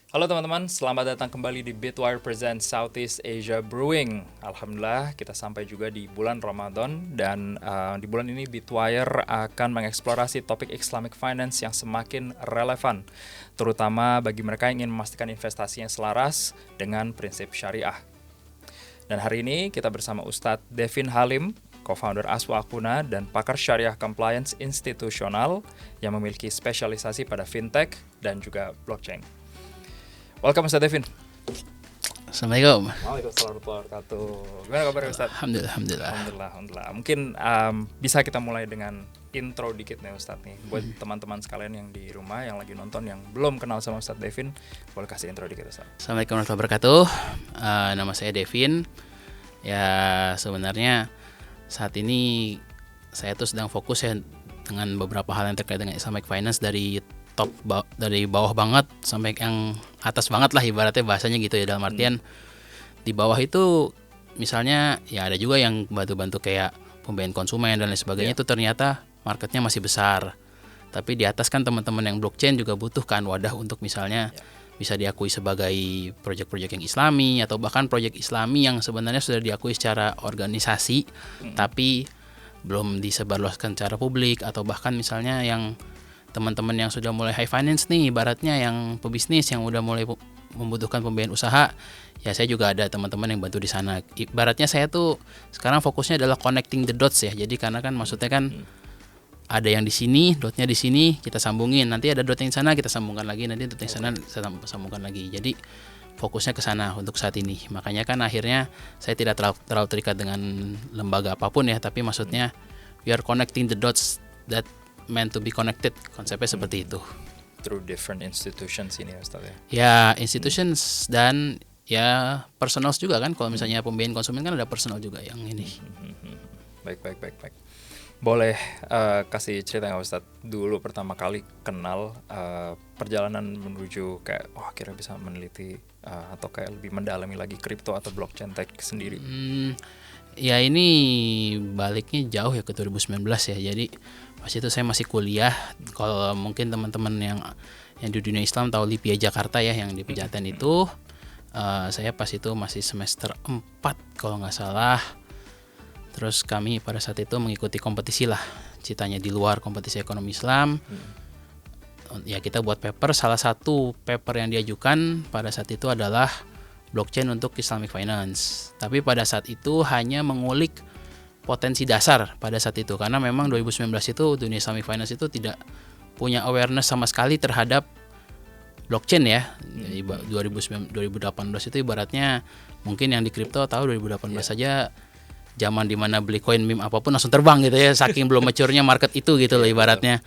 Halo teman-teman, selamat datang kembali di Bitwire Presents Southeast Asia Brewing. Alhamdulillah kita sampai juga di bulan Ramadan dan di bulan ini Bitwire akan mengeksplorasi topik Islamic Finance yang semakin relevan, terutama bagi mereka yang ingin memastikan investasinya selaras dengan prinsip syariah. Dan hari ini kita bersama Ustadz Devin Halim, co-founder Aswa Akuna dan pakar syariah compliance institusional yang memiliki spesialisasi pada fintech dan juga blockchain. Welcome Ustadz Devin. Assalamualaikum. Waalaikumsalam warahmatullahi wabarakatuh. Gimana kabarnya Ustadz? Alhamdulillah. Mungkin bisa kita mulai dengan intro dikit nih Ustadz nih. Buat teman-teman sekalian yang di rumah, yang lagi nonton, yang belum kenal sama Ustadz Devin, boleh kasih intro dikit Ustadz. Assalamualaikum warahmatullahi wabarakatuh. Nama saya Devin. Ya sebenarnya saat ini saya tuh sedang fokus ya dengan beberapa hal yang terkait dengan Islamic Finance dari dari bawah banget sampai yang atas banget lah ibaratnya bahasanya gitu ya, dalam artian di bawah itu misalnya ya ada juga yang bantu-bantu kayak pembiayaan konsumen dan lain sebagainya, itu ternyata marketnya masih besar. Tapi di atas kan teman-teman yang blockchain juga butuhkan wadah untuk misalnya bisa diakui sebagai proyek-proyek yang islami atau bahkan proyek islami yang sebenarnya sudah diakui secara organisasi tapi belum disebarluaskan secara publik, atau bahkan misalnya yang teman-teman yang sudah mulai high finance nih ibaratnya, yang pebisnis yang udah mulai membutuhkan pembiayaan usaha, ya saya juga ada teman-teman yang bantu di sana. Ibaratnya saya tuh sekarang fokusnya adalah connecting the dots ya. Jadi karena kan maksudnya kan ada yang di sini, dotnya di sini kita sambungin, nanti ada dot yang di sana kita sambungkan lagi, nanti dot yang di sana kita sambungkan lagi. Jadi fokusnya ke sana untuk saat ini. Makanya kan akhirnya saya tidak terlalu terikat dengan lembaga apapun ya, tapi maksudnya we are connecting the dots that meant to be connected, konsepnya seperti itu. Through different institutions ini Ustaz ya. Ya, institutions dan ya personals juga kan. Kalau misalnya pembiayaan konsumen kan ada personal juga yang ini. Baik. Boleh kasih cerita nggak Ustaz, dulu pertama kali kenal perjalanan menuju kayak akhirnya bisa meneliti atau kayak lebih mendalami lagi kripto atau blockchain tech sendiri? Ya ini baliknya jauh ya ke 2019 ya. Jadi pas itu saya masih kuliah. Kalau mungkin teman-teman yang di dunia Islam tahu LIPIA Jakarta ya, yang di Pejaten itu, saya pas itu masih semester 4 kalau nggak salah. Terus kami pada saat itu mengikuti kompetisi lah, ceritanya di luar kompetisi ekonomi Islam. Ya kita buat paper, salah satu paper yang diajukan pada saat itu adalah blockchain untuk Islamic Finance. Tapi pada saat itu hanya mengulik potensi dasar pada saat itu, karena memang 2019 itu dunia Islamic Finance itu tidak punya awareness sama sekali terhadap blockchain ya. 2018 itu ibaratnya mungkin yang di kripto tahu 2018 saja zaman dimana beli koin meme apapun langsung terbang gitu ya, saking belum maturenya market itu gitu loh ibaratnya.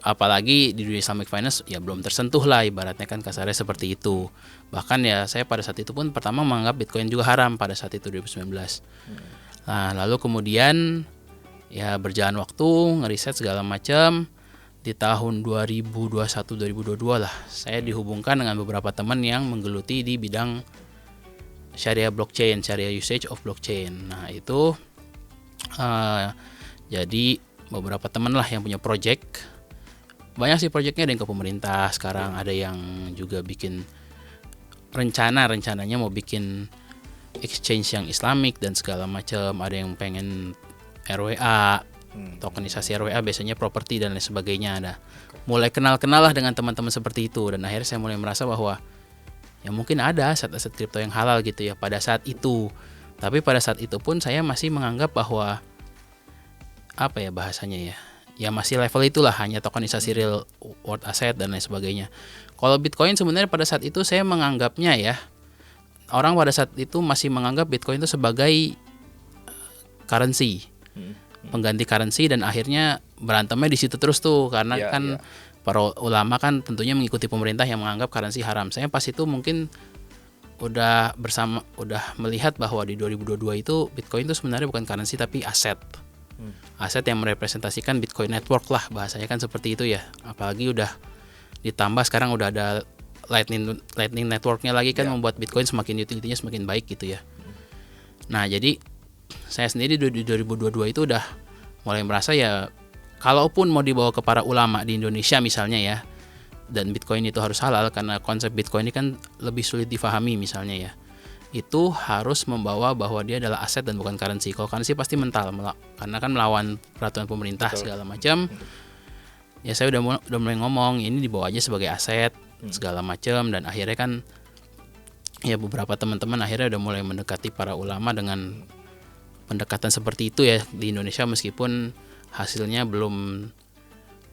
Apalagi di dunia Islamic Finance ya belum tersentuh lah ibaratnya kan, kasarnya seperti itu. Bahkan ya saya pada saat itu pun pertama menganggap Bitcoin juga haram pada saat itu 2019. Nah lalu kemudian ya berjalan waktu, ngeriset segala macam. Di tahun 2021-2022 lah saya dihubungkan dengan beberapa teman yang menggeluti di bidang syariah blockchain, syariah usage of blockchain. Nah itu jadi beberapa teman lah yang punya project. Banyak sih projectnya, ada yang ke pemerintah sekarang, ada yang juga bikin rencananya mau bikin exchange yang Islamic dan segala macam, ada yang pengen RWA, tokenisasi RWA biasanya properti dan lain sebagainya. Ada mulai kenal lah dengan teman-teman seperti itu, dan akhirnya saya mulai merasa bahwa ya mungkin ada aset-aset kripto yang halal gitu ya pada saat itu. Tapi pada saat itu pun saya masih menganggap bahwa apa ya bahasanya ya masih level itulah, hanya tokenisasi real world asset dan lain sebagainya. Kalau Bitcoin sebenarnya pada saat itu saya menganggapnya ya, orang pada saat itu masih menganggap Bitcoin itu sebagai currency, pengganti currency, dan akhirnya berantemnya di situ terus tuh karena para ulama kan tentunya mengikuti pemerintah yang menganggap currency haram. Saya pas itu mungkin udah melihat bahwa di 2022 itu Bitcoin itu sebenarnya bukan currency tapi aset. Aset yang merepresentasikan Bitcoin network lah, bahasanya kan seperti itu ya. Apalagi udah ditambah sekarang udah ada Lightning networknya lagi kan, membuat Bitcoin semakin utility-nya semakin baik gitu ya. Nah jadi saya sendiri di 2022 itu udah mulai merasa ya, kalaupun mau dibawa ke para ulama di Indonesia misalnya ya, dan Bitcoin itu harus halal, karena konsep Bitcoin ini kan lebih sulit difahami misalnya ya, itu harus membawa bahwa dia adalah aset dan bukan currency. Kalau currency pasti mental, karena kan melawan peraturan pemerintah segala macam. Ya saya udah mulai ngomong ini dibawa aja sebagai aset segala macam, dan akhirnya kan ya beberapa teman-teman akhirnya udah mulai mendekati para ulama dengan pendekatan seperti itu ya di Indonesia, meskipun hasilnya belum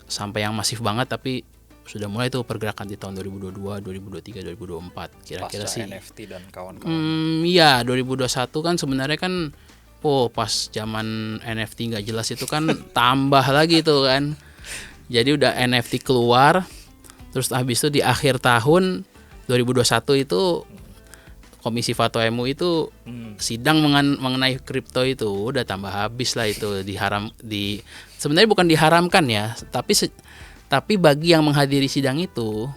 sampai yang masif banget, tapi sudah mulai tuh pergerakan di tahun 2022, 2023, 2024 kira-kira pasca sih. NFT dan kawan-kawan. Iya 2021 kan sebenarnya kan pas zaman NFT nggak jelas itu kan tambah lagi tuh kan. Jadi udah NFT keluar, terus habis itu di akhir tahun 2021 itu Komisi Fatwa MUI itu sidang mengenai kripto itu udah tambah habis lah itu, sebenarnya bukan diharamkan ya, tapi bagi yang menghadiri sidang itu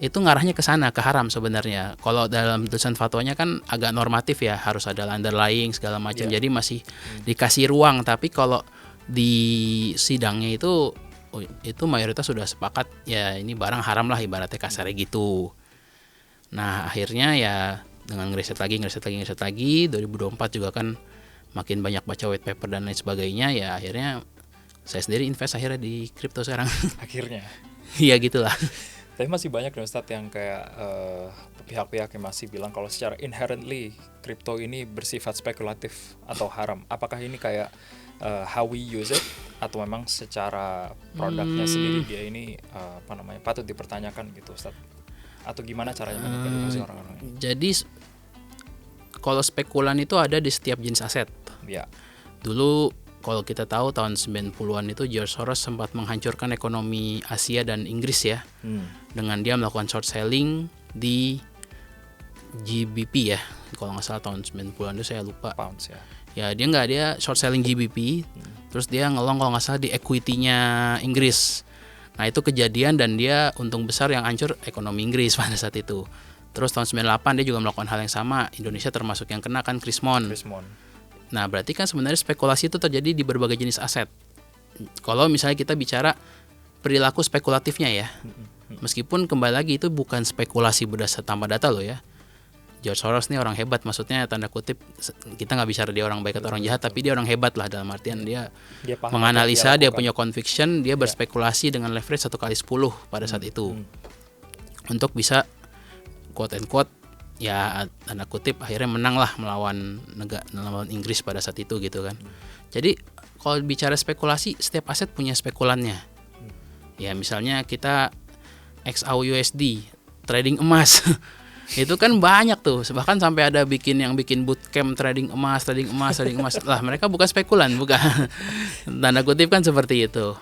ngarahnya ke sana, ke haram sebenarnya. Kalau dalam tulisan fatwanya kan agak normatif ya, harus ada underlying segala macam. Jadi masih dikasih ruang, tapi kalau di sidangnya itu mayoritas sudah sepakat ya ini barang haram lah ibaratnya kasarnya gitu. Nah, akhirnya ya dengan ngeriset lagi 2024 juga kan makin banyak baca white paper dan lain sebagainya, ya akhirnya saya sendiri invest akhirnya di kripto sekarang. Akhirnya. Iya gitulah. Tapi masih banyak nih Ustadz yang kayak pihak-pihak yang masih bilang kalau secara inherently kripto ini bersifat spekulatif atau haram. Apakah ini kayak how we use it, atau memang secara produknya sendiri dia ini patut dipertanyakan gitu Ustadz? Atau gimana caranya mengedukasi orang-orang ini? Jadi kalau spekulan itu ada di setiap jenis aset. Ya. Dulu kalau kita tahu tahun 90-an itu George Soros sempat menghancurkan ekonomi Asia dan Inggris ya. Dengan dia melakukan short selling di GBP ya. Kalau nggak salah tahun 90-an itu saya lupa. Pounds ya. Ya dia short selling GBP. Terus dia ngelong kalau nggak salah di equity-nya Inggris. Nah itu kejadian dan dia untung besar yang hancur ekonomi Inggris pada saat itu. Terus tahun 98 dia juga melakukan hal yang sama. Indonesia termasuk yang kena kan, Krismon. Nah berarti kan sebenarnya spekulasi itu terjadi di berbagai jenis aset. Kalau misalnya kita bicara perilaku spekulatifnya ya, meskipun kembali lagi itu bukan spekulasi berdasar tanpa data loh ya. George Soros nih orang hebat, maksudnya tanda kutip, kita nggak bicara dia orang baik atau orang jahat, tapi dia orang hebat lah dalam artian dia menganalisa, dia punya conviction, dia berspekulasi dengan leverage 1 kali 10 pada saat itu untuk bisa quote and quote ya tanda kutip akhirnya menang lah melawan Inggris pada saat itu gitu kan. Jadi kalau bicara spekulasi, setiap aset punya spekulannya. Ya misalnya kita XAUUSD trading emas itu kan banyak tuh, bahkan sampai ada bikin bootcamp trading emas lah. Mereka bukan spekulan, bukan. Tanda kutip kan seperti itu.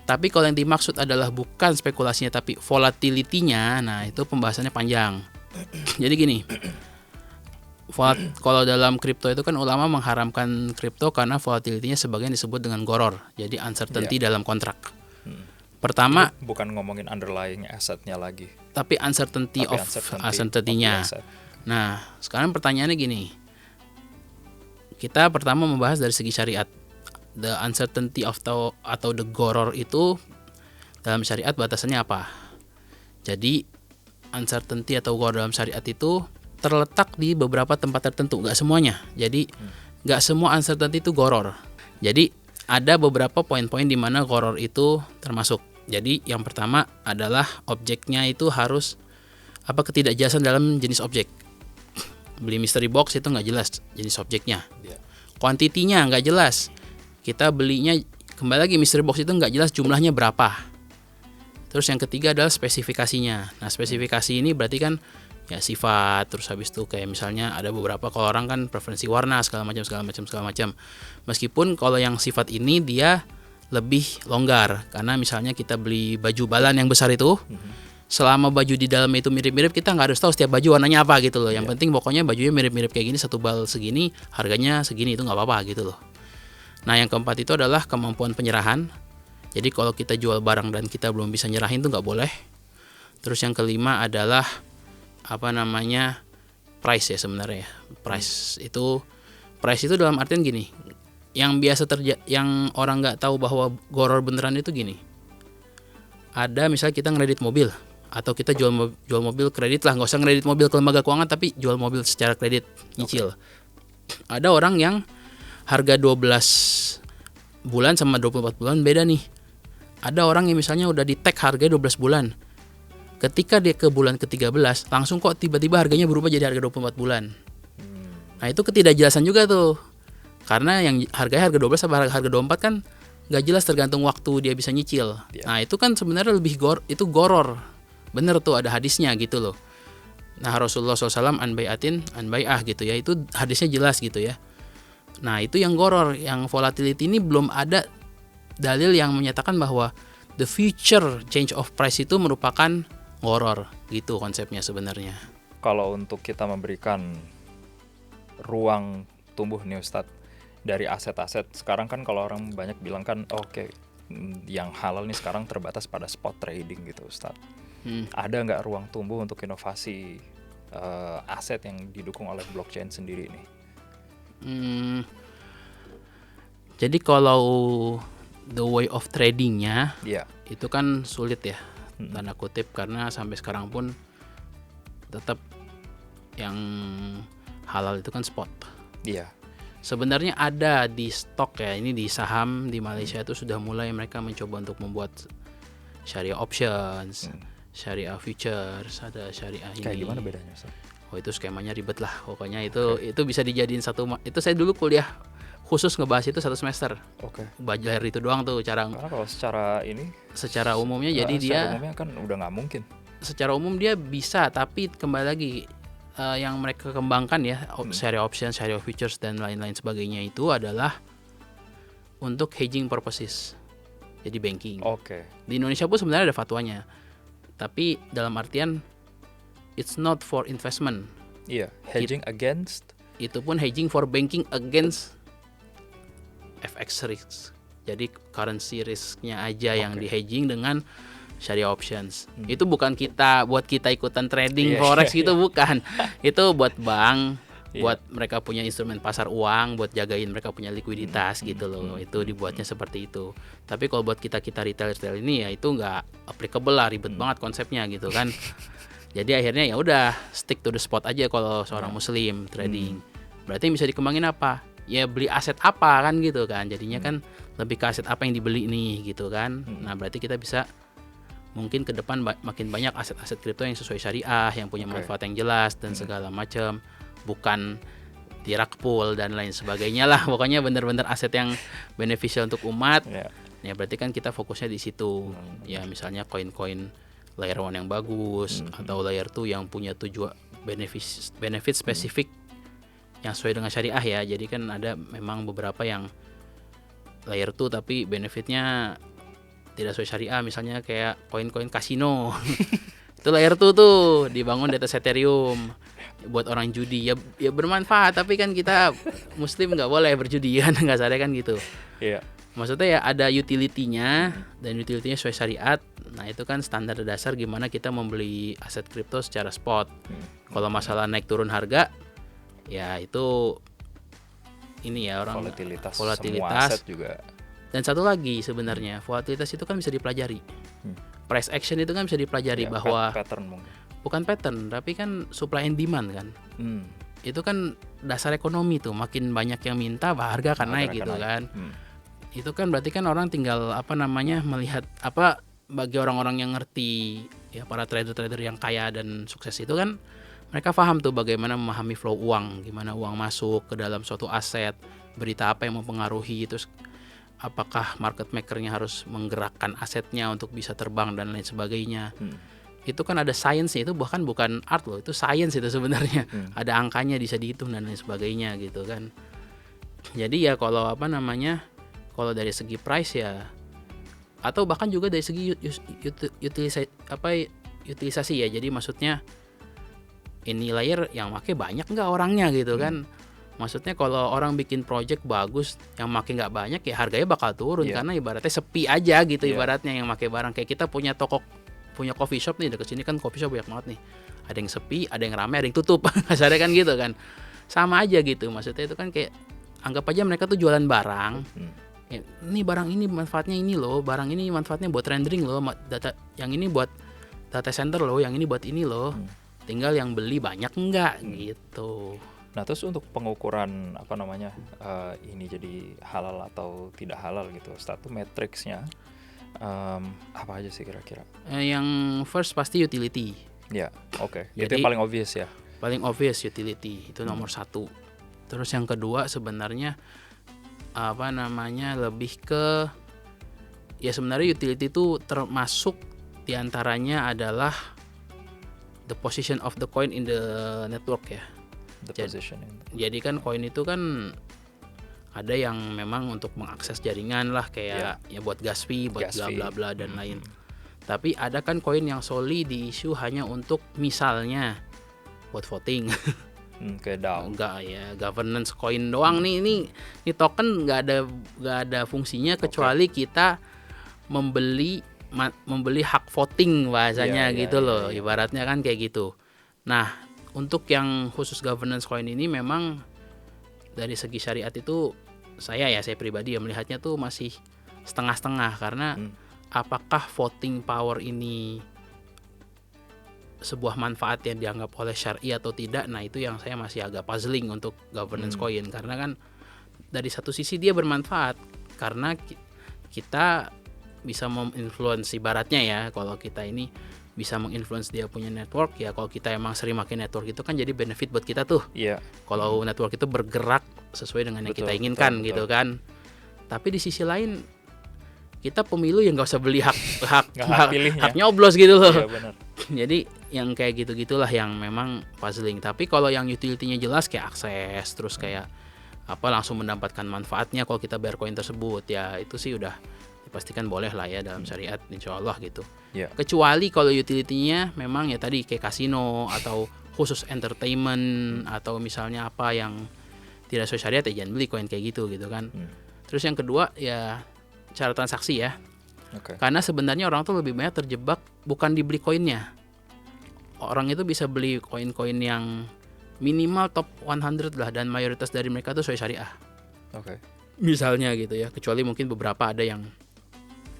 Tapi kalau yang dimaksud adalah bukan spekulasinya tapi volatility-nya, nah itu pembahasannya panjang. Jadi gini, kalau dalam kripto itu kan ulama mengharamkan kripto karena volatility-nya sebagian disebut dengan goror, jadi uncertainty dalam kontrak. Pertama, jadi bukan ngomongin underlying asetnya lagi, tapi uncertainty of uncertainty-nya. Nah, sekarang pertanyaannya gini, kita pertama membahas dari segi syariat. The uncertainty atau the goror itu dalam syariat batasannya apa? Jadi uncertainty atau goror dalam syariat itu terletak di beberapa tempat tertentu, nggak semuanya. Jadi nggak semua uncertainty itu goror. Jadi ada beberapa poin-poin di mana goror itu termasuk. Jadi yang pertama adalah objeknya itu harus ketidakjelasan dalam jenis objek. Beli mystery box itu nggak jelas jenis objeknya. Kuantitinya nggak jelas. Kita belinya, kembali lagi mystery box itu nggak jelas jumlahnya berapa. Terus yang ketiga adalah spesifikasinya. Nah spesifikasi ini berarti kan ya sifat, terus habis itu kayak misalnya ada beberapa, kalau orang kan preferensi warna segala macam. Meskipun kalau yang sifat ini dia lebih longgar, karena misalnya kita beli baju balan yang besar itu, selama baju di dalam itu mirip-mirip, kita nggak harus tahu setiap baju warnanya apa gitu loh. Yang penting pokoknya bajunya mirip-mirip kayak gini, satu bal segini, harganya segini, itu nggak apa-apa gitu loh. Nah yang keempat itu adalah kemampuan penyerahan. Jadi kalau kita jual barang dan kita belum bisa nyerahin itu nggak boleh. Terus yang kelima adalah price ya sebenarnya. Price itu dalam artian gini, yang biasa yang orang nggak tahu bahwa goror beneran itu gini. ada misalnya kita ngredit mobil atau kita jual mobil kredit lah, nggak usah ngredit mobil ke lembaga keuangan tapi jual mobil secara kredit nyicil. Ada orang yang harga 12 bulan sama 24 bulan beda nih. Ada orang yang misalnya udah di tag harganya 12 bulan. Ketika dia ke bulan ke-13 langsung kok tiba-tiba harganya berubah jadi harga 24 bulan. Nah itu ketidakjelasan juga tuh. Karena yang harganya harga 12 sama harga 24 kan nggak jelas tergantung waktu dia bisa nyicil. Nah itu kan sebenarnya lebih goror. Bener tuh ada hadisnya gitu loh. Nah Rasulullah SAW an bai'ah gitu ya. Itu hadisnya jelas gitu ya. Nah itu yang goror. Yang volatility ini belum ada dalil yang menyatakan bahwa the future change of price itu merupakan goror. Gitu konsepnya sebenarnya. Kalau untuk kita memberikan ruang tumbuh nih Ustadz dari aset-aset, sekarang kan kalau orang banyak bilang kan oke, yang halal nih sekarang terbatas pada spot trading gitu Ustadz. Ada nggak ruang tumbuh untuk inovasi aset yang didukung oleh blockchain sendiri nih? Jadi kalau the way of tradingnya itu kan sulit ya, tanda kutip, karena sampai sekarang pun tetap yang halal itu kan spot. Iya. Sebenarnya ada di stok ya, ini di saham di Malaysia itu sudah mulai mereka mencoba untuk membuat syariah options, syariah futures, ada syariah ini. Kayak gimana bedanya Ustaz? Oh itu skemanya ribet lah, pokoknya itu bisa dijadiin itu saya dulu kuliah khusus ngebahas itu 1 semester. Belajar itu doang tuh cara. Karena kalau secara umumnya jadi dia umumnya kan udah nggak mungkin. Secara umum dia bisa, tapi kembali lagi yang mereka kembangkan ya syariah option, syariah futures dan lain-lain sebagainya itu adalah untuk hedging purposes. Jadi banking. Di Indonesia pun sebenarnya ada fatwanya. Tapi dalam artian it's not for investment. Iya, hedging against. Itu pun hedging for banking against FX risk. Jadi currency risknya aja yang di hedging dengan syariah options. Itu bukan buat kita ikutan trading forex gitu, bukan. Itu buat bank, buat mereka punya instrumen pasar uang, buat jagain mereka punya likuiditas gitu loh. Itu dibuatnya seperti itu. Tapi kalau buat kita retail ini ya itu nggak applicable lah, ribet banget konsepnya gitu kan. Jadi akhirnya ya udah stick to the spot aja kalau seorang muslim trading. Berarti yang bisa dikembangin apa? Ya beli aset apa kan gitu kan. Jadinya kan lebih ke aset apa yang dibeli nih gitu kan. Nah berarti kita bisa mungkin ke depan makin banyak aset-aset kripto yang sesuai syariah, yang punya manfaat yang jelas dan segala macam, bukan dirak pool dan lain sebagainya lah. Pokoknya benar-benar aset yang beneficial untuk umat. Ya berarti kan kita fokusnya di situ. Ya misalnya koin-koin layer 1 yang bagus atau layer 2 yang punya tujuan benefit spesifik yang sesuai dengan syariah ya. Jadi kan ada memang beberapa yang layer 2 tapi benefitnya tidak sesuai syariah, misalnya kayak koin-koin kasino. Itu layer 2 tuh dibangun di atas Ethereum buat orang judi. Ya bermanfaat, tapi kan kita muslim nggak boleh berjudi kan, nggak sadar kan gitu. Iya. Maksudnya ya ada utility-nya dan utility-nya sesuai syariat. Nah itu kan standar dasar gimana kita membeli aset kripto secara spot. Kalau masalah naik turun harga, ya itu ini ya orang volatilitas. Semua aset juga. Dan satu lagi sebenarnya volatilitas itu kan bisa dipelajari. Price action itu kan bisa dipelajari bahwa pattern mungkin. Bukan pattern, tapi kan supply and demand kan. Itu kan dasar ekonomi tuh, makin banyak yang minta, harga akan naik gitu kan. Itu kan berarti kan orang tinggal melihat bagi orang-orang yang ngerti ya, para trader-trader yang kaya dan sukses itu kan mereka paham tuh bagaimana memahami flow uang, gimana uang masuk ke dalam suatu aset, berita apa yang mempengaruhi, terus apakah market makernya harus menggerakkan asetnya untuk bisa terbang dan lain sebagainya. Itu kan ada science-nya, itu bahkan bukan art loh, itu science itu sebenarnya. Ada angkanya, bisa dihitung dan lain sebagainya gitu kan. Jadi ya kalau kalau dari segi price ya, atau bahkan juga dari segi utilisasi ya. Jadi maksudnya ini layer yang make banyak nggak orangnya gitu kan. Maksudnya kalau orang bikin project bagus yang make nggak banyak ya harganya bakal turun karena ibaratnya sepi aja gitu ibaratnya yang make barang. Kayak kita punya coffee shop nih, dekat sini kan coffee shop banyak banget nih. Ada yang sepi, ada yang ramai, ada yang tutup. Kasarnya kan gitu kan. Sama aja gitu. Maksudnya itu kan kayak anggap aja mereka tuh jualan barang. Ini barang ini manfaatnya ini loh, barang ini manfaatnya buat rendering loh, data yang ini buat data center loh, yang ini buat ini loh. Tinggal yang beli banyak enggak gitu. Nah, terus untuk pengukuran apa namanya ini jadi halal atau tidak halal gitu, satu matriksnya apa aja sih kira-kira? Yang first pasti utility. Ya, oke. Itu Jadi, yang paling obvious ya. Paling obvious utility itu nomor satu. Terus yang kedua sebenarnya apa namanya lebih ke ya sebenarnya utility itu termasuk diantaranya adalah the position of the coin in the network ya. The position. Jadi kan koin itu kan ada yang memang untuk mengakses jaringan lah kayak ya buat gas fee, buat bla bla bla dan lain. Tapi ada kan koin yang solely di isu hanya untuk misalnya buat voting. Kayak DAO. Enggak ya, governance coin doang nih ini token nggak ada fungsinya kecuali kita membeli hak voting bahasanya gitu loh. Ibaratnya kan kayak gitu. Nah, untuk yang khusus governance coin ini memang dari segi syariat itu saya pribadi melihatnya tuh masih setengah-setengah karena apakah voting power ini sebuah manfaat yang dianggap oleh syar'i atau tidak. Nah, itu yang saya masih agak puzzling untuk governance coin karena kan dari satu sisi dia bermanfaat karena kita bisa menginfluence ibaratnya ya, kalau kita ini bisa menginfluence dia punya network ya, kalau kita emang sering pakai network itu kan jadi benefit buat kita tuh. Iya. Kalau network itu bergerak sesuai dengan yang kita inginkan betul. Gitu kan. Tapi di sisi lain kita pemilu yang nggak usah beli hak nyoblos gitu loh. Iya, benar. Jadi yang kayak gitu-gitulah yang memang puzzling. Tapi kalau yang utility-nya jelas kayak akses terus kayak apa langsung mendapatkan manfaatnya kalau kita bayar koin tersebut ya itu sih udah dipastikan boleh lah ya dalam syariat insya Allah gitu. Kecuali kalau utility-nya memang ya tadi kayak kasino atau khusus entertainment atau misalnya apa yang tidak sesuai syariat ya jangan beli koin kayak gitu kan. Terus yang kedua ya cara transaksi ya. Karena sebenarnya orang tuh lebih banyak terjebak bukan dibeli koinnya. Orang itu bisa beli koin-koin yang minimal top 100 lah dan mayoritas dari mereka tuh sesuai syariah. Misalnya gitu ya, kecuali mungkin beberapa ada yang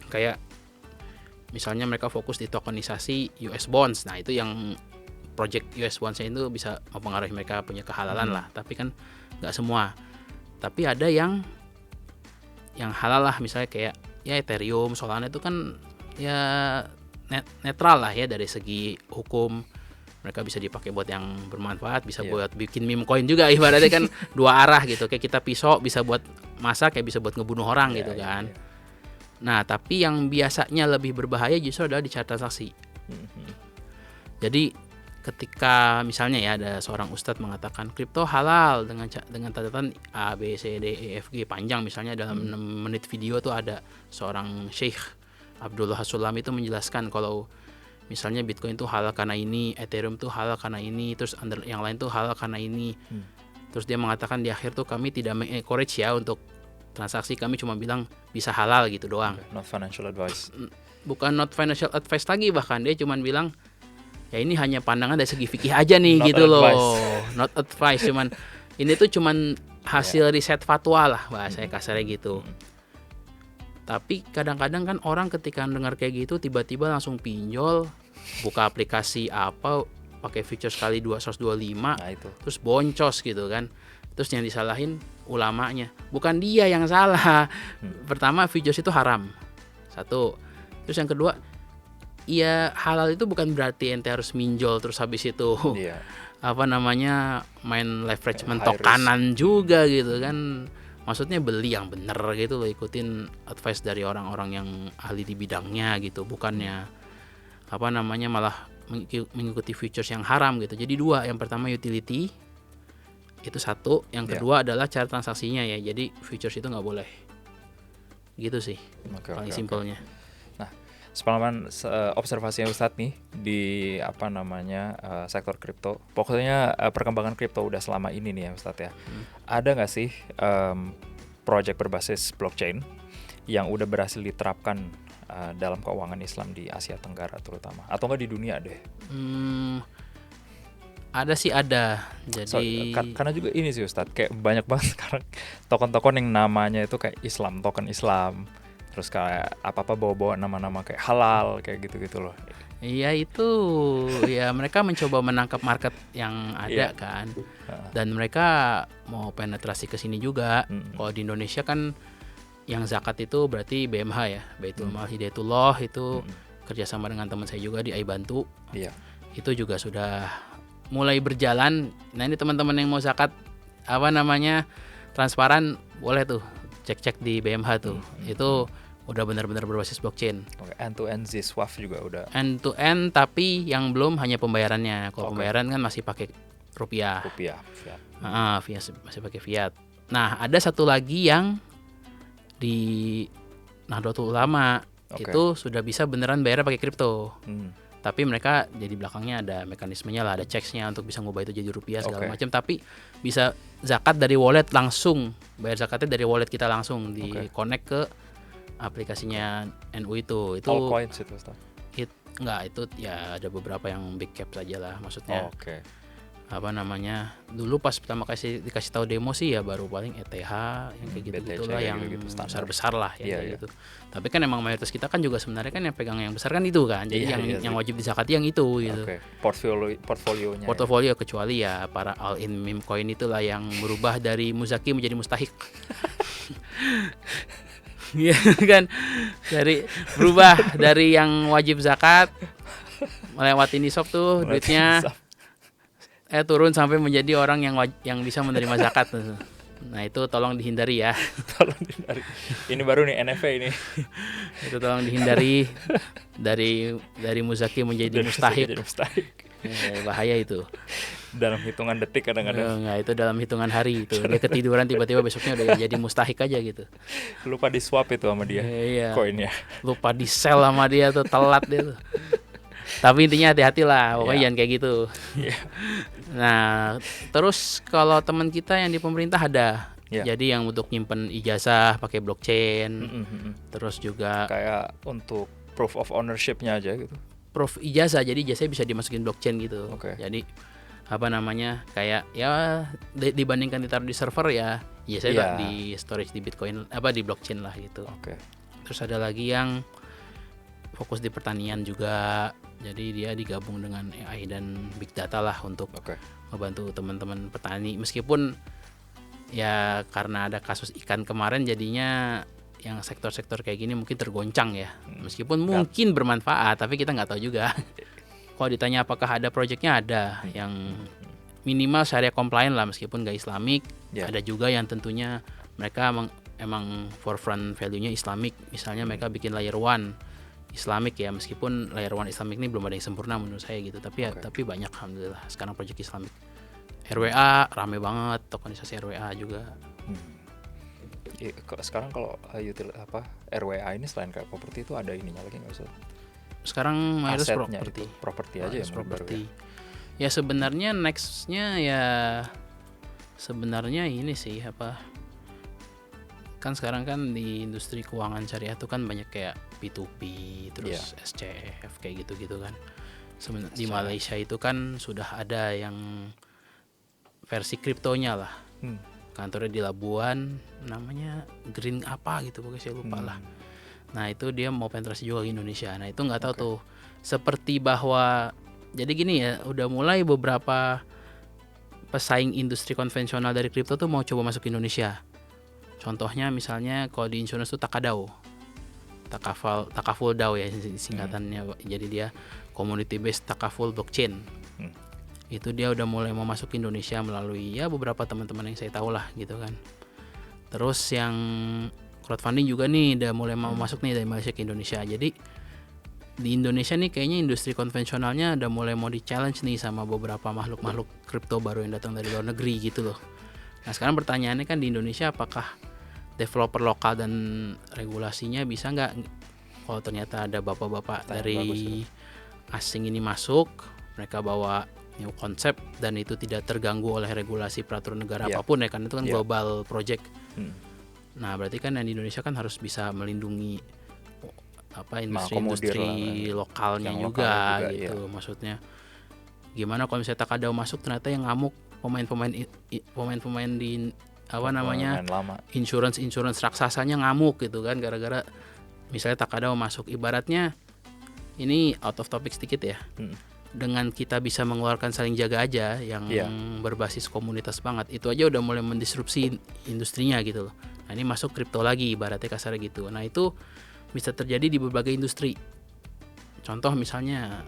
kayak misalnya mereka fokus di tokenisasi US bonds. Nah, itu yang project US bonds-nya itu bisa mempengaruhi mereka punya kehalalan lah, tapi kan enggak semua. Tapi ada yang halal lah misalnya kayak ya Ethereum, Solana itu kan ya netral lah ya dari segi hukum. Mereka bisa dipakai buat yang bermanfaat, bisa buat bikin meme coin juga ibaratnya kan dua arah gitu. Kayak kita pisau bisa buat masak, kayak bisa buat ngebunuh orang gitu kan. Nah, tapi yang biasanya lebih berbahaya justru adalah di cara transaksi. Jadi ketika misalnya ya ada seorang ustadz mengatakan kripto halal dengan catatan A, B, C, D, E, F, G panjang misalnya dalam 6 menit video tuh ada seorang Syekh Abdullah As-Sulam itu menjelaskan kalau misalnya Bitcoin tuh halal karena ini, Ethereum tuh halal karena ini, terus yang lain tuh halal karena ini. Terus dia mengatakan di akhir tuh kami tidak encourage ya untuk transaksi, kami cuma bilang bisa halal gitu doang. Not financial advice. Bukan not financial advice lagi, bahkan dia cuma bilang ya ini hanya pandangan dari segi fikih aja nih not gitu advice. Loh. Not advice, cuman ini tuh cuman hasil riset fatwa lah bahasanya kasarnya gitu. Tapi kadang-kadang kan orang ketika dengar kayak gitu tiba-tiba langsung pinjol, buka aplikasi apa, pakai feature sekali 125, terus boncos gitu kan. Terus yang disalahin ulamanya, bukan dia yang salah. Pertama, features itu haram. Satu. Terus yang kedua, ya halal itu bukan berarti ente harus minjol terus habis itu apa namanya main leveragement tokanan juga gitu kan. Maksudnya beli yang bener gitu loh, ikutin advice dari orang-orang yang ahli di bidangnya gitu, bukannya apa namanya malah mengikuti features yang haram gitu. Jadi dua, yang pertama utility itu satu, yang kedua adalah cara transaksinya ya. Jadi features itu nggak boleh gitu sih paling simpelnya. Nah, sepengalaman observasinya Ustadz nih di apa namanya sektor kripto, pokoknya perkembangan kripto udah selama ini nih ya Ustadz ya. Ada nggak sih project berbasis blockchain yang udah berhasil diterapkan dalam keuangan Islam di Asia Tenggara terutama, atau nggak di dunia deh? Ada sih ada. So, Jadi karena juga ini sih Ustadz, kayak banyak banget sekarang token-token yang namanya itu kayak Islam, token Islam. Terus kayak apa-apa bawa-bawa nama-nama kayak halal, kayak gitu-gitu loh. iya itu ya mereka mencoba menangkap market yang ada Iya. kan. Heeh. Dan mereka mau penetrasi ke sini juga. Mm-mm. Kalau di Indonesia kan yang zakat itu berarti BMH ya, Baitul Mal Hidayatullah itu kerjasama dengan teman saya juga di iBantu. Iya. Itu juga sudah mulai berjalan. Nah ini teman-teman yang mau zakat apa namanya transparan boleh tuh cek-cek di BMH tuh. Itu udah benar-benar berbasis blockchain. Oke, end-to-end Zswap juga udah. End to end tapi yang belum hanya pembayarannya. Kalau Oke. pembayaran kan masih pakai rupiah. Rupiah. Fiat. Masih pakai fiat. Nah, ada satu lagi yang di Nahdlatul Ulama Oke. itu sudah bisa beneran bayar pakai kripto. Hmm. Tapi mereka jadi belakangnya ada mekanismenya lah, ada checks-nya untuk bisa ngubah itu jadi rupiah segala Oke. macam. Tapi bisa zakat dari wallet langsung, bayar zakatnya dari wallet kita langsung di Oke. connect ke aplikasinya NU itu. Itu All coins itu Ustaz. enggak, itu ya ada beberapa yang big cap saja lah maksudnya. Oke. Apa namanya, dulu pas pertama dikasih tahu demo sih ya baru paling ETH yang kayak gitu BTC gitulah yang gitu-gitu, standar. besar lah ya Iya, kayak iya. gitu. Tapi kan emang mayoritas kita kan juga sebenarnya kan yang pegang yang besar kan itu kan, jadi Iya, yang sih. wajib dizakati yang itu gitu. Oke. Portfolionya. Portofolio kecuali ya para all in meme coin itulah yang berubah dari muzaki menjadi mustahik. Iya kan, berubah dari yang wajib zakat melewati nisab tuh duitnya turun sampai menjadi orang yang bisa menerima zakat. Nah itu tolong dihindari ya. Tolong dihindari. Ini baru nih NFT ini. Itu tolong dihindari dari muzaki menjadi mustahik. Jadi mustahik. Bahaya itu. Dalam hitungan detik kadang-kadang. Enggak, itu dalam hitungan hari itu. Dia ketiduran tiba-tiba besoknya udah jadi mustahik aja gitu. Lupa di swap itu sama dia. Iya. Koinnya. Lupa di sell sama dia tuh, telat dia tuh. Tapi intinya hati-hati lah, pokoknya Iya. jangan kayak gitu. Iya. Nah, terus kalau teman kita yang di pemerintah ada. Iya. Jadi yang untuk nyimpen ijazah pakai blockchain. Terus juga Kayak untuk proof of ownership-nya aja gitu. proof ijazah, jadi ijazah bisa dimasukin blockchain gitu. Oke. Jadi apa namanya, kayak ya dibandingkan ditaruh di server ya ijazah Iya. di storage di Bitcoin di blockchain lah gitu. Oke. Terus ada lagi yang fokus di pertanian juga. Jadi dia digabung dengan AI dan big data lah untuk Oke. membantu teman-teman petani. Meskipun ya karena ada kasus ikan kemarin jadinya yang sektor-sektor kayak gini mungkin tergoncang ya. Meskipun mungkin bermanfaat, tapi kita nggak tahu juga. Kalau ditanya apakah ada proyeknya, ada yang minimal syariah compliant lah meskipun nggak Islamik. Ya. Ada juga yang tentunya mereka emang forefront value-nya Islamik. Misalnya mereka bikin layer 1 Islamik ya, meskipun layer 1 Islamik ini belum ada yang sempurna menurut saya gitu. Tapi Oke. tapi banyak alhamdulillah sekarang proyek Islamik. RWA rame banget, tokenisasi RWA juga. Sekarang kalau RWA ini selain kayak properti itu ada ininya lagi nggak usah? Sekarang mayoritas Asetnya properti. itu properti aja ya Mayoritas menurut baru properti. ya. Ya sebenarnya nextnya ya sebenarnya ini sih kan sekarang kan di industri keuangan syariah tuh kan banyak kayak P2P terus SCF kayak gitu-gitu kan. Di Malaysia itu kan sudah ada yang versi kriptonya lah. Kantornya di Labuan, namanya Green apa gitu, pokoknya saya lupa lah. Nah itu dia mau penetrasi juga ke Indonesia. Nah itu nggak tahu tuh, seperti bahwa jadi gini ya, udah mulai beberapa pesaing industri konvensional dari kripto tuh mau coba masuk ke Indonesia. Contohnya misalnya kalau di insurance tuh Takadao, Takaful DAO ya singkatannya. Jadi dia community based Takaful blockchain. Itu dia udah mulai mau masuk ke Indonesia melalui ya beberapa teman-teman yang saya tahu lah gitu kan. Terus yang crowdfunding juga nih udah mulai mau masuk nih dari Malaysia ke Indonesia. Jadi di Indonesia nih kayaknya industri konvensionalnya udah mulai mau di-challenge nih sama beberapa makhluk-makhluk kripto baru yang datang dari luar negeri gitu loh. Nah sekarang pertanyaannya kan di Indonesia apakah developer lokal dan regulasinya bisa nggak, kalau ternyata ada bapak-bapak dari asing ini masuk, mereka bawa new konsep dan itu tidak terganggu oleh regulasi peraturan negara apapun ya, kan itu kan global project. Nah berarti kan yang di Indonesia kan harus bisa melindungi industri lokalnya juga gitu. Maksudnya Gimana kalau misalnya Takadao masuk ternyata yang ngamuk pemain-pemain di apa namanya Pemain lama. insurance raksasanya ngamuk gitu kan, gara-gara misalnya Takadao masuk. Ibaratnya ini out of topic sedikit ya, dengan kita bisa mengeluarkan saling jaga aja yang berbasis komunitas banget, itu aja udah mulai mendisrupsi industrinya gitu loh. Nah ini masuk kripto lagi ibaratnya kasarnya gitu. Nah itu bisa terjadi di berbagai industri. Contoh misalnya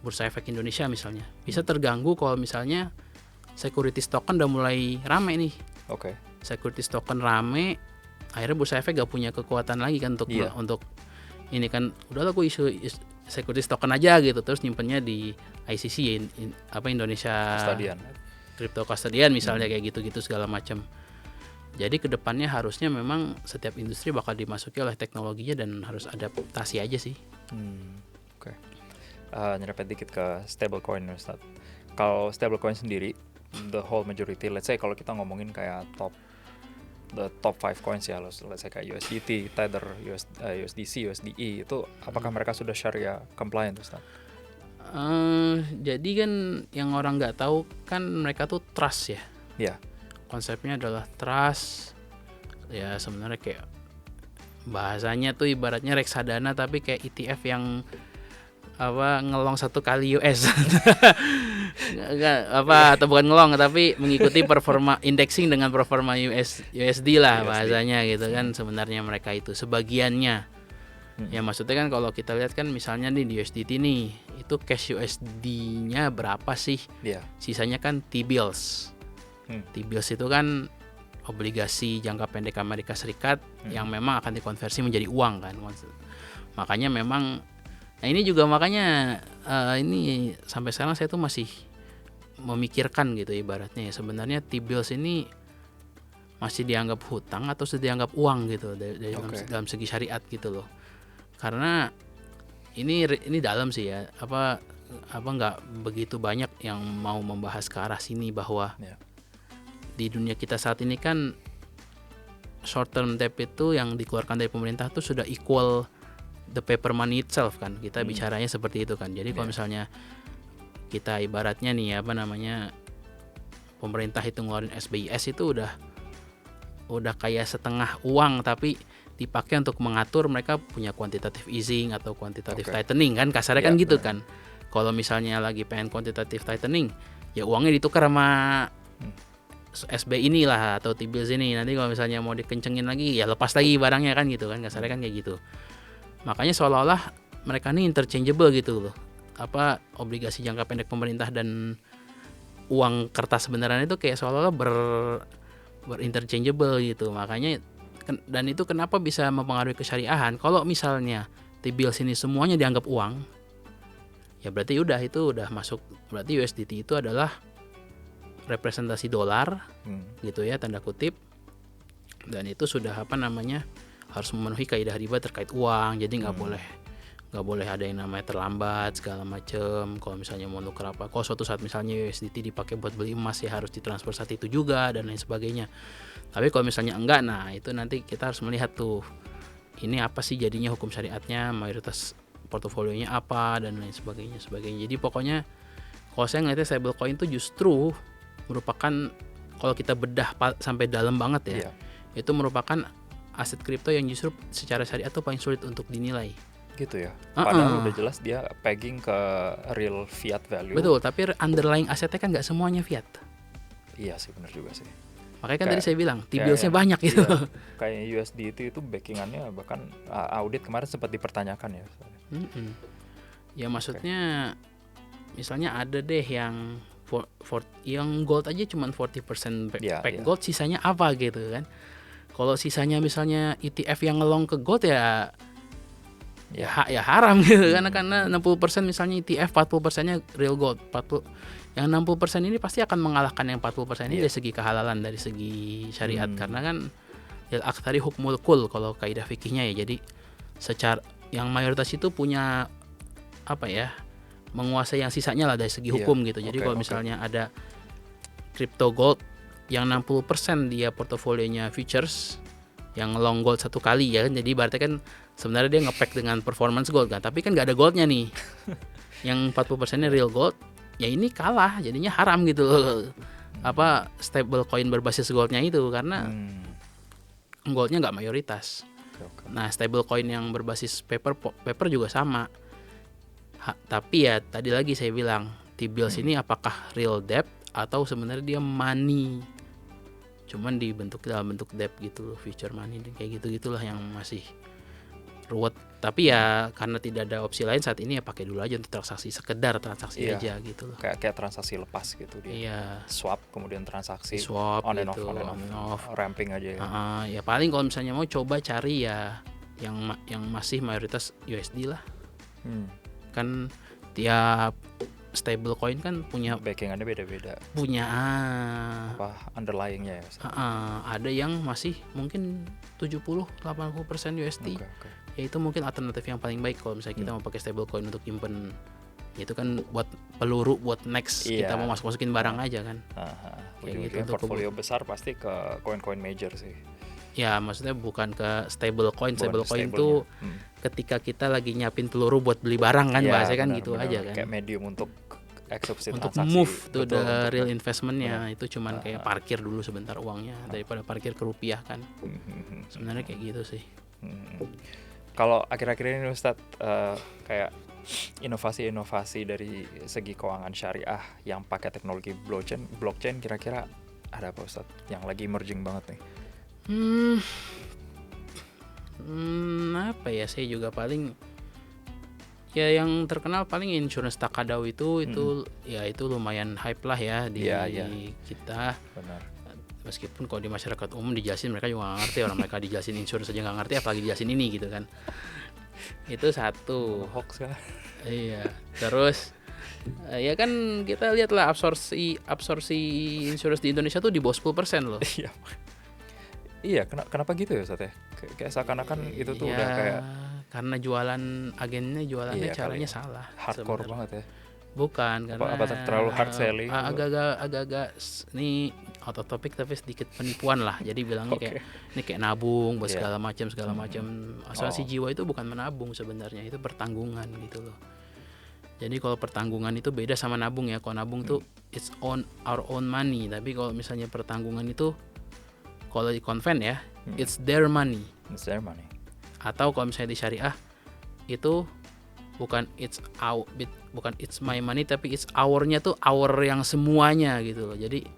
Bursa Efek Indonesia misalnya bisa terganggu kalau misalnya securities token udah mulai rame nih. Oke. Securities token rame, akhirnya Bursa Efek gak punya kekuatan lagi kan untuk ini kan, udahlah gue isu securities token aja gitu, terus nyimpennya di ICC Indonesia Custodian. Crypto Custodian misalnya, kayak gitu-gitu segala macam. Jadi kedepannya harusnya memang setiap industri bakal dimasuki oleh teknologinya dan harus adaptasi aja sih. Oke. Nyerempet dikit ke stablecoin, Ustaz. Kalau stablecoin sendiri, the whole majority, let's say kalau kita ngomongin kayak the top 5 coins ya, let's say kayak USDT, Tether, USDC, USDE, itu apakah mereka sudah Sharia compliant, Ustaz? Jadi kan yang orang nggak tahu kan mereka tuh trust ya. Iya. Konsepnya adalah trust. Ya sebenarnya kayak bahasanya tuh ibaratnya reksadana tapi kayak ETF yang ngelong 1 kali US. Atau bukan ngelong tapi mengikuti performa indexing dengan performa USD lah bahasanya gitu kan. Sebenarnya mereka itu sebagiannya. Ya maksudnya kan kalau kita lihat kan misalnya nih di USDT nih, itu cash USD-nya berapa sih? Sisanya kan T-bills. T-bills itu kan obligasi jangka pendek Amerika Serikat yang memang akan dikonversi menjadi uang kan. Makanya memang, nah ini juga makanya ini sampai sekarang saya tuh masih memikirkan gitu ibaratnya ya, sebenarnya T-bills ini masih dianggap hutang atau sudah dianggap uang gitu dalam segi syariat gitu loh. Karena ini dalam sih ya, nggak begitu banyak yang mau membahas ke arah sini bahwa di dunia kita saat ini kan short term debt itu yang dikeluarkan dari pemerintah tuh sudah equal the paper money itself kan, kita bicaranya seperti itu kan. Jadi kalau misalnya kita ibaratnya nih pemerintah itu ngeluarin SBIS itu udah kayak setengah uang tapi dipakai untuk mengatur mereka punya quantitative easing atau quantitative tightening kan, kasarnya kan gitu kan. Kalau misalnya lagi pengen quantitative tightening, ya uangnya ditukar sama SB inilah atau T-bills ini. Nanti kalau misalnya mau dikencengin lagi, ya lepas lagi barangnya kan gitu kan, kasarnya kan kayak gitu. Makanya seolah-olah mereka ini interchangeable gitu loh. Obligasi jangka pendek pemerintah dan uang kertas beneran itu kayak seolah-olah berinterchangeable gitu. Makanya dan itu kenapa bisa mempengaruhi kesyariahan. Kalau misalnya T-bills ini semuanya dianggap uang, ya berarti itu udah masuk, berarti USDT itu adalah representasi dolar gitu ya, tanda kutip, dan itu sudah harus memenuhi kaidah riba terkait uang. Jadi nggak boleh ada yang namanya terlambat segala macem. Kalau misalnya mau nuker kalau suatu saat misalnya USDT dipakai buat beli emas, ya harus ditransfer saat itu juga dan lain sebagainya. Tapi kalau misalnya enggak, nah itu nanti kita harus melihat tuh ini apa sih jadinya hukum syariatnya, mayoritas portofolionya apa dan lain sebagainya. Jadi pokoknya kalau saya ngeliatnya stablecoin itu justru merupakan, kalau kita bedah sampai dalam banget ya, itu merupakan aset kripto yang justru secara syariat tuh paling sulit untuk dinilai. Gitu ya. Padahal udah jelas dia pegging ke real fiat value. Betul, tapi underlying asetnya kan nggak semuanya fiat. Iya sih, benar juga sih. Makanya kan tadi saya bilang T-billsnya banyak gitu. Iya, kayak USD itu backingannya bahkan audit kemarin sempat dipertanyakan ya. Ya maksudnya misalnya ada deh yang yang gold aja cuma 40% pack gold, sisanya apa gitu kan. Kalau sisanya misalnya ETF yang ngelong ke gold ya haram gitu kan, karena 60% misalnya ETF, 40%-nya real gold. Yang 60% ini pasti akan mengalahkan yang 40% ini dari segi kehalalan, dari segi syariat, karena kan lil aktsari hukmul kul kalau kaidah fikihnya ya. Jadi secara yang mayoritas itu punya menguasai yang sisanya lah dari segi hukum gitu. Jadi kalau misalnya ada crypto gold yang 60% dia portofolionya futures yang long gold 1 kali ya kan, jadi berarti kan sebenarnya dia nge-pack dengan performance gold kan, tapi kan nggak ada goldnya nih. Yang 40%-nya real gold, ya ini kalah, jadinya haram gitu loh. Apa stable coin berbasis goldnya itu, karena goldnya nggak mayoritas. Oke. Nah, stable coin yang berbasis paper juga sama. Tapi ya tadi lagi saya bilang, T-bills ini apakah real debt atau sebenarnya dia money, cuman dibentuk dalam bentuk debt gitu loh, future money kayak gitu-gitulah yang masih ruwet. Tapi ya karena tidak ada opsi lain saat ini, ya pakai dulu aja untuk transaksi, sekedar transaksi Iya. aja gitu loh. Kayak transaksi lepas gitu dia. Iya, Swap kemudian transaksi swap on and gitu, off, on and off. ramping aja ya. Ya paling kalau misalnya mau coba cari ya yang masih mayoritas USD lah. Kan tiap stable coin kan punya Backingannya beda-beda. apa Underlyingnya ya. ada yang masih mungkin 70-80% USD. Oke. Ya itu mungkin alternatif yang paling baik kalau misalnya kita mau pakai stable coin untuk nyimpen. Itu kan buat peluru, buat next kita mau masukin barang aja kan. Kayak gitu, portfolio besar pasti ke koin-koin major sih. Ya maksudnya bukan ke stable coin. Stable coin stablenya. itu ketika kita lagi nyiapin peluru buat beli barang kan, bahasanya kan gitu aja kan. Kayak medium untuk eksekusi Untuk transaksi. move to Betul, the real betul. investmentnya. Itu cuman kayak parkir dulu sebentar uangnya daripada parkir ke rupiah kan. Sebenarnya kayak gitu sih. Kalau akhir-akhir ini Ustadz, kayak inovasi-inovasi dari segi keuangan syariah yang pakai teknologi blockchain kira-kira ada apa Ustadz yang lagi emerging banget nih? Apa ya, saya juga paling ya yang terkenal paling insurance Takadau itu ya itu lumayan hype lah ya di kita. Benar. Meskipun kalau di masyarakat umum dijelasin mereka juga nggak ngerti, orang mereka dijelasin insurance aja nggak ngerti apalagi dijelasin ini gitu kan. Itu satu. Hoax kan? Iya. Terus ya kan kita lihat lah absorpsi insurance di Indonesia tuh di bawah 10% loh. Iya, kenapa gitu ya Ustadz ya? Kayak seakan-akan itu tuh udah kayak karena jualannya caranya salah. Hardcore banget ya. Bukan, karena apa terlalu hard selling? Agak-agak ini out of topic tapi sedikit penipuan lah. Jadi bilangnya kayak nabung buat segala macam. Asuransi jiwa itu bukan menabung sebenarnya, itu pertanggungan gitu loh. Jadi kalau pertanggungan itu beda sama nabung ya. Kalau nabung tuh it's on our own money, tapi kalau misalnya pertanggungan itu kalau di konven ya, it's their money. It's their money. Atau kalau misalnya di syariah itu bukan it's my money, tapi it's our-nya tuh our yang semuanya gitu loh. Jadi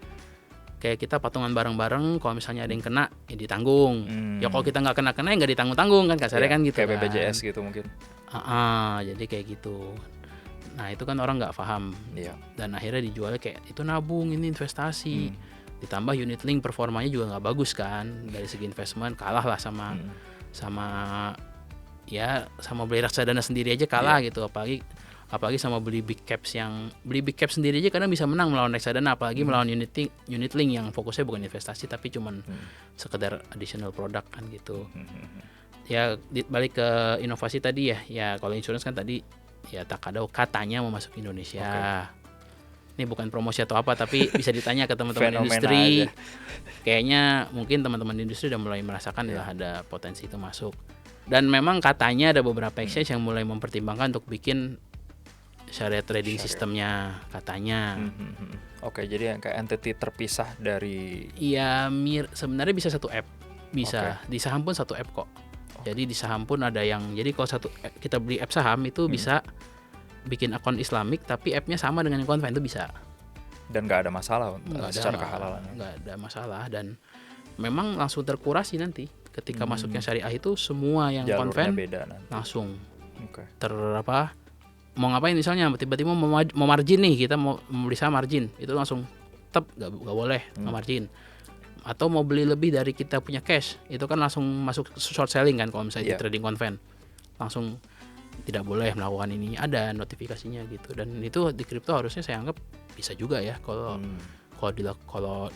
kayak kita patungan bareng-bareng, kalau misalnya ada yang kena ya ditanggung. Ya kalau kita nggak kena ya nggak ditanggung-tanggung kan, kasarnya kan gitu. Kayak kan. BPJS gitu mungkin. Jadi kayak gitu. Nah itu kan orang nggak paham. Dan akhirnya dijualnya kayak itu nabung, ini investasi. Ditambah unit link performanya juga nggak bagus kan, dari segi investment kalah lah sama beli reksadana sendiri aja kalah gitu, apalagi sama beli big cap sendiri aja kadang bisa menang melawan reksadana, apalagi melawan unit link yang fokusnya bukan investasi tapi cuman sekedar additional product kan gitu. Ya balik ke inovasi tadi ya kalau insurance kan tadi ya Takadau katanya mau masuk Indonesia. Ini bukan promosi atau apa, tapi bisa ditanya ke teman-teman industri. Kayaknya mungkin teman-teman industri udah mulai merasakan ada potensi itu masuk. Dan memang katanya ada beberapa exchange yang mulai mempertimbangkan untuk bikin syariah trading sistemnya katanya. Oke, jadi yang kayak entity terpisah dari. Iya, sebenarnya bisa satu app. Bisa. Di saham pun satu app kok. Jadi di saham pun ada yang, jadi kalau kita beli app saham itu bisa bikin akun Islamik tapi app-nya sama dengan yang konven itu bisa. Dan nggak ada masalah secara kehalalan. Nggak ada masalah, dan memang langsung terkurasi nanti ketika masuknya syariah itu semua yang konven langsung mau ngapain, misalnya tiba-tiba mau margin nih, kita mau beli saham margin itu langsung nggak boleh margin. Atau mau beli lebih dari kita punya cash itu kan langsung masuk short selling kan, kalau misalnya di trading konven langsung tidak boleh melakukan ini, ada notifikasinya gitu. Dan itu di kripto harusnya saya anggap bisa juga ya kalau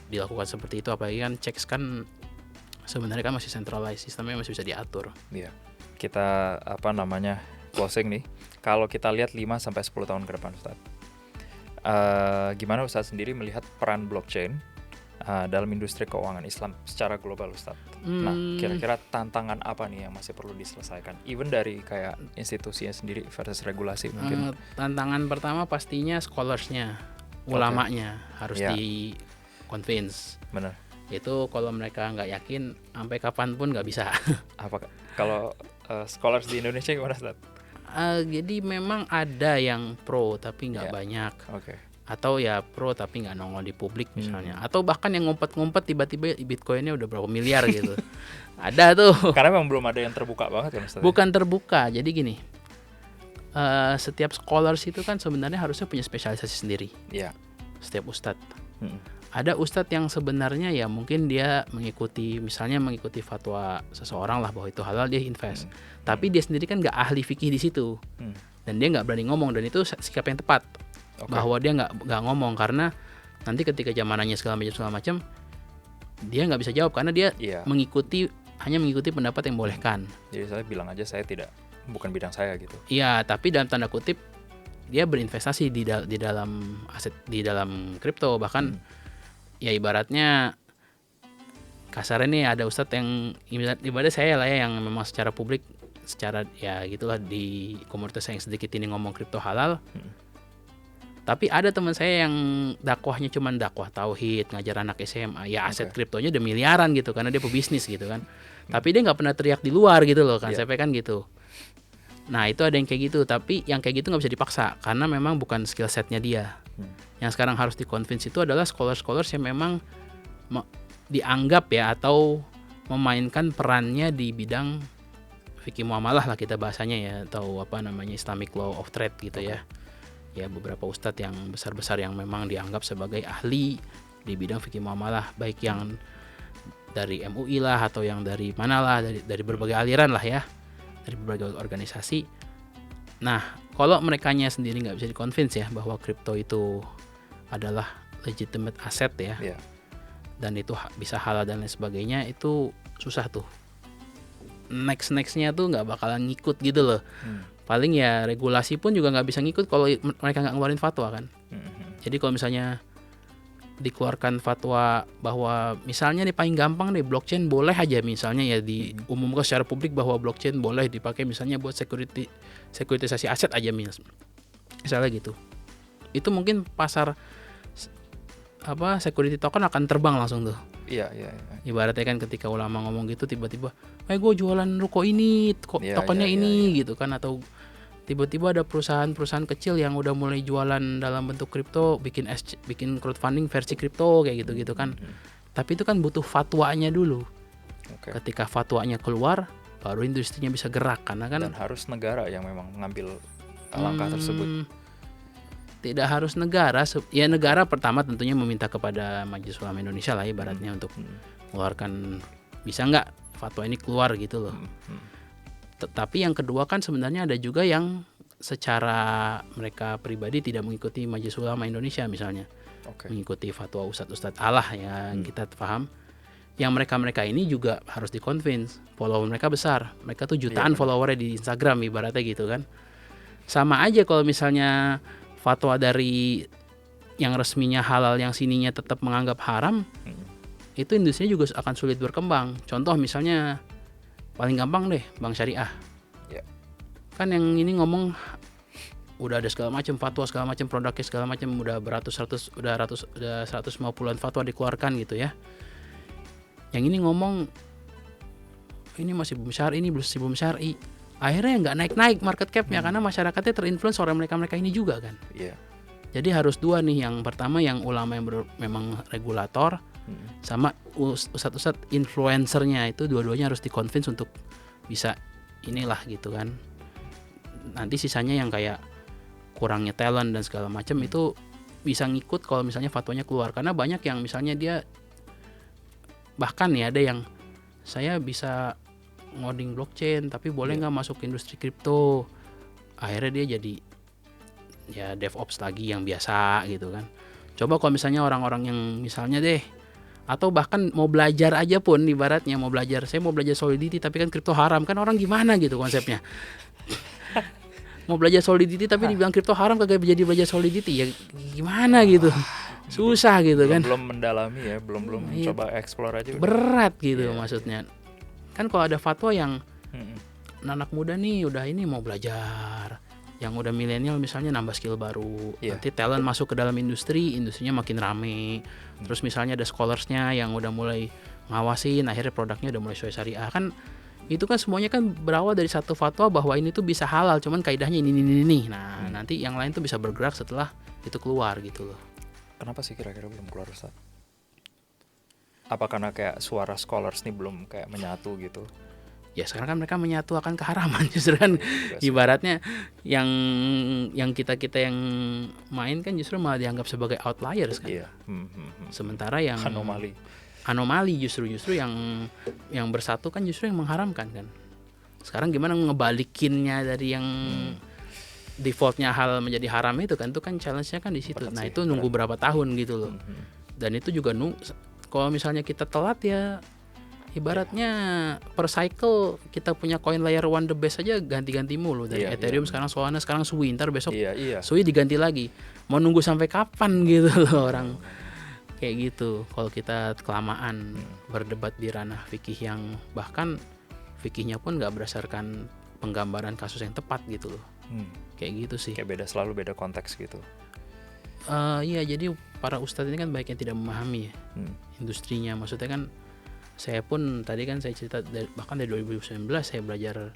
dilakukan seperti itu, apalagi kan checks kan sebenarnya kan masih centralized, sistemnya masih bisa diatur. Iya. Kita closing nih. Kalau kita lihat 5 sampai 10 tahun ke depan Ustaz. Gimana Ustaz sendiri melihat peran blockchain dalam industri keuangan Islam secara global, Ustadz. Nah, kira-kira tantangan apa nih yang masih perlu diselesaikan? Even dari kayak institusinya sendiri versus regulasi mungkin. Tantangan pertama pastinya scholarsnya, ulamanya harus Ya. di convince. Bener. Itu kalau mereka nggak yakin, sampai kapanpun nggak bisa. Apa kalau scholars di Indonesia gimana, Ustadz? Jadi memang ada yang pro tapi nggak Ya. banyak. Oke. Atau ya pro tapi nggak nongol di publik misalnya, atau bahkan yang ngumpet-ngumpet tiba-tiba Bitcoinnya udah berapa miliar gitu. Ada tuh. Karena memang belum ada yang terbuka banget kan, Ustadz? Bukan terbuka, jadi gini, setiap scholars itu kan sebenarnya harusnya punya spesialisasi sendiri. Iya. Setiap ustadz, Mm-mm. ada ustadz yang sebenarnya ya mungkin dia mengikuti fatwa seseorang lah bahwa itu halal, dia invest. Tapi dia sendiri kan nggak ahli fikih di situ, dan dia nggak berani ngomong, dan itu sikap yang tepat. Oke. Bahwa dia nggak ngomong karena nanti ketika zamanannya segala macam dia nggak bisa jawab karena dia Iya. hanya mengikuti pendapat yang bolehkan. Jadi saya bilang aja saya bukan bidang saya gitu. Iya, tapi dalam tanda kutip dia berinvestasi di dalam aset, di dalam kripto, bahkan ya ibaratnya kasarnya nih ada ustadz yang ibarat saya lah ya, yang memang secara publik, secara ya gitulah di komunitas yang sedikit ini ngomong kripto halal. Tapi ada teman saya yang dakwahnya cuman dakwah tauhid, ngajar anak SMA, ya aset kriptonya udah miliaran gitu karena dia pebisnis gitu kan. Tapi dia nggak pernah teriak di luar gitu loh, konsepnya kan gitu. Nah itu ada yang kayak gitu, tapi yang kayak gitu nggak bisa dipaksa karena memang bukan skill setnya dia. Yang sekarang harus di-convince itu adalah scholars yang memang dianggap ya, atau memainkan perannya di bidang fikih muamalah lah kita bahasanya ya, atau apa namanya Islamic Law of Trade gitu ya. Ya beberapa ustadz yang besar-besar yang memang dianggap sebagai ahli di bidang fikih muamalah, baik yang dari MUI lah atau yang dari mana lah, dari berbagai aliran lah ya, dari berbagai organisasi. Nah kalau merekanya sendiri nggak bisa di-convince ya bahwa kripto itu adalah legitimate asset ya, dan itu bisa halal dan lain sebagainya, itu susah tuh. Nextnya tuh nggak bakalan ngikut gitu loh. Paling ya regulasi pun juga nggak bisa ngikut kalau mereka nggak ngeluarin fatwa kan. Jadi kalau misalnya dikeluarkan fatwa bahwa misalnya nih paling gampang deh, blockchain boleh aja misalnya ya diumumkan secara publik bahwa blockchain boleh dipakai misalnya buat sekuritisasi aset aja misalnya gitu. Itu mungkin pasar security token akan terbang langsung tuh. Iya. Ibaratnya kan ketika ulama ngomong gitu tiba-tiba, gue jualan ruko ini, tokennya ini gitu kan, atau tiba-tiba ada perusahaan-perusahaan kecil yang udah mulai jualan dalam bentuk kripto, bikin crowdfunding versi kripto kayak gitu kan. Tapi itu kan butuh fatwanya dulu. Ketika fatwanya keluar, baru industrinya bisa gerak karena kan. Dan harus negara yang memang mengambil langkah tersebut. Tidak harus negara, ya negara pertama tentunya meminta kepada Majelis Ulama Indonesia lah ibaratnya untuk mengeluarkan, bisa nggak fatwa ini keluar gitu loh. Tapi yang kedua kan sebenarnya ada juga yang secara mereka pribadi tidak mengikuti Majelis Ulama Indonesia misalnya, mengikuti fatwa ustadz-ustadz Allah ya, kita paham. Yang mereka ini juga harus di-convince, follower mereka besar, mereka tuh jutaan followernya di Instagram ibaratnya gitu kan. Sama aja kalau misalnya fatwa dari yang resminya halal, yang sininya tetap menganggap haram, itu industrinya juga akan sulit berkembang. Contoh misalnya paling gampang deh, bank syariah. Kan yang ini ngomong udah ada segala macam fatwa, segala macam produknya, segala macam, udah udah 150-an fatwa dikeluarkan gitu ya. Yang ini ngomong ini masih belum syar'i, ini belum syar'i. Akhirnya nggak naik-naik market cap-nya karena masyarakatnya terinfluence oleh mereka ini juga kan. Jadi harus dua nih, yang pertama yang ulama yang memang regulator, sama ustadz-ustadz influencernya, itu dua-duanya harus di-convince untuk bisa inilah gitu kan. Nanti sisanya yang kayak kurangnya talent dan segala macam itu bisa ngikut kalau misalnya fatwanya keluar, karena banyak yang misalnya dia bahkan ya ada yang saya bisa ngoding blockchain tapi boleh nggak masuk ke industri kripto, akhirnya dia jadi ya DevOps lagi yang biasa gitu kan. Coba kalau misalnya orang-orang yang misalnya deh, atau bahkan mau belajar aja pun, ibaratnya saya mau belajar Solidity tapi kan kripto haram, kan orang gimana gitu konsepnya. Mau belajar Solidity tapi dibilang kripto haram, kagak jadi belajar Solidity, ya gimana gitu. susah gitu kan. Belum mendalami ya, belum Iya. coba explore aja. Berat gitu Iya. maksudnya. Kan kalau ada fatwa yang Mm-mm. anak muda nih udah ini mau belajar, yang udah milenial misalnya nambah skill baru, Iya. nanti talent masuk ke dalam industrinya makin rame. Terus misalnya ada scholarsnya yang udah mulai ngawasin, akhirnya produknya udah mulai sesuai syariah kan. Itu kan semuanya kan berawal dari satu fatwa bahwa ini tuh bisa halal, cuman kaidahnya ini. Nah, nanti yang lain tuh bisa bergerak setelah itu keluar gitu loh. Kenapa sih kira-kira belum keluar, Ustaz? Apa karena kayak suara scholars nih belum kayak menyatu gitu? Ya sekarang kan mereka menyatu akan keharaman justru kan. Ibaratnya yang kita yang main kan justru malah dianggap sebagai outliers kan. Iya. Sementara yang anomali justru yang bersatu kan justru yang mengharamkan kan. Sekarang gimana ngebalikinnya dari yang defaultnya hal menjadi haram itu kan challenge-nya kan di situ. Nah, itu nunggu berapa tahun gitu loh. Dan itu juga kalau misalnya kita telat ya ibaratnya per cycle kita punya coin layer 1 the best aja ganti-ganti mulu dari Ethereum sekarang Solana sekarang Sui, ntar besok Sui diganti lagi. Mau nunggu sampai kapan gitu loh orang. Kayak gitu. Kalau kita kelamaan berdebat di ranah fikih yang bahkan fikihnya pun nggak berdasarkan penggambaran kasus yang tepat gitu loh. Kayak gitu sih. Kayak selalu beda konteks gitu. Iya, jadi para ustadz ini kan banyak yang tidak memahami ya, industrinya. Maksudnya kan saya pun tadi kan saya cerita bahkan dari 2019 saya belajar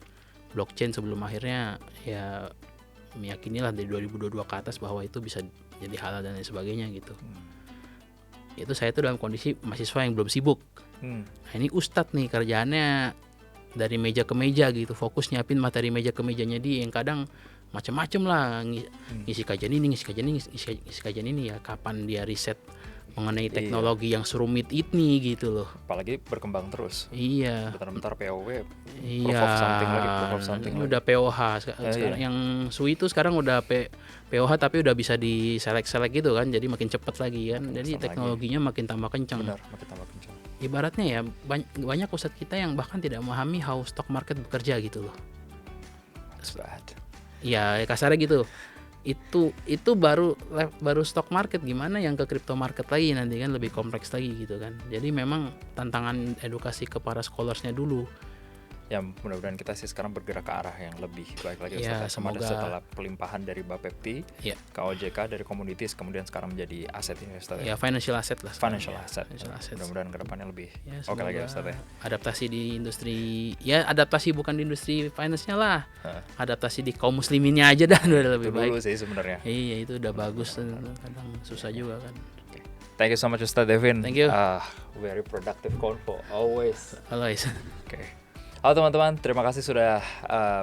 blockchain sebelum akhirnya ya meyakinilah dari 2022 ke atas bahwa itu bisa jadi halal dan lain sebagainya gitu. Itu saya tuh dalam kondisi mahasiswa yang belum sibuk. Nah, ini ustadz nih kerjaannya dari meja ke meja gitu, fokus nyiapin materi meja ke mejanya dia yang kadang macam-macam lah, ngisi kajian ini ya, kapan dia riset mengenai teknologi yang serumit ini gitu loh. Apalagi berkembang terus. Iya. Bentar-bentar POW, iya. proof of something lagi. Udah POH sekarang yang Sui itu sekarang udah POH tapi udah bisa diselek-selek gitu kan, jadi makin cepat lagi kan. Jadi teknologinya makin tambah kencang. Benar, makin tambah kencang. Ibaratnya ya banyak ustadz kita yang bahkan tidak memahami how stock market bekerja gitu loh. That's bad. Ya kasarnya gitu. Itu baru stock market, gimana yang ke crypto market lagi nanti kan lebih kompleks lagi gitu kan. Jadi memang tantangan edukasi ke para scholarsnya dulu. Ya mudah-mudahan kita sih sekarang bergerak ke arah yang lebih baik lagi ya, Ustaz. Setelah pelimpahan dari Bapepti, KOJK dari Communities, kemudian sekarang menjadi aset ini Ustaz. Ya financial asset lah. Financial asset. Mudah-mudahan kedepannya lebih oke lagi Ustaz ya. Adaptasi di industri, ya adaptasi bukan di industri finance-nya lah. Adaptasi di kaum musliminnya aja dah udah lebih baik. Itu dulu sih sebenarnya. Iya itu udah bagus, kadang susah juga kan. Thank you so much Ustaz Devin. Thank you. Very productive convo always. Okay. Halo teman-teman, terima kasih sudah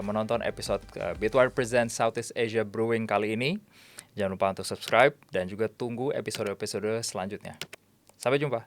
menonton episode Bitwire Presents Southeast Asia Brewing kali ini. Jangan lupa untuk subscribe dan juga tunggu episode-episode selanjutnya. Sampai jumpa.